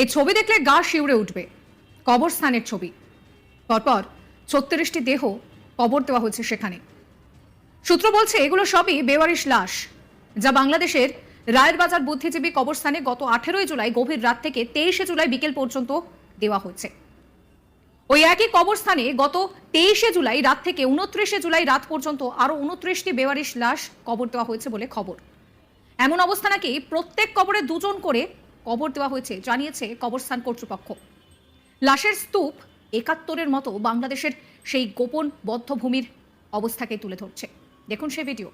এই ছবি দেখলে গা শিউরে উঠবে। কবরস্থানের ছবি। পরপর ৩৬টি দেহ কবর দেওয়া হয়েছে সেখানে। সূত্র বলছে এগুলো সবই বেওয়ারিশ লাশ, যা বাংলাদেশের রায়েরবাজার বুদ্ধিজীবী কবরস্থানে গত 18 জুলাই গভীর রাত থেকে 23 জুলাই বিকেল পর্যন্ত দেওয়া হয়েছে। ওই একই কবরস্থানে গত 23 জুলাই রাত থেকে 29 জুলাই রাত পর্যন্ত আরো 29টি বেওয়ারিশ লাশ কবর দেওয়া হয়েছে বলে খবর। এমন অবস্থা নাকি প্রত্যেক কবরে দুজন করে কবর দেওয়া হয়েছে জানিয়েছে কবরস্থান কর্তৃপক্ষ। লাশের স্তূপ ৭১-এর মতো বাংলাদেশের সেই গোপন বদ্ধভূমির অবস্থাকে তুলে ধরছে। দেখুন সেই ভিডিও।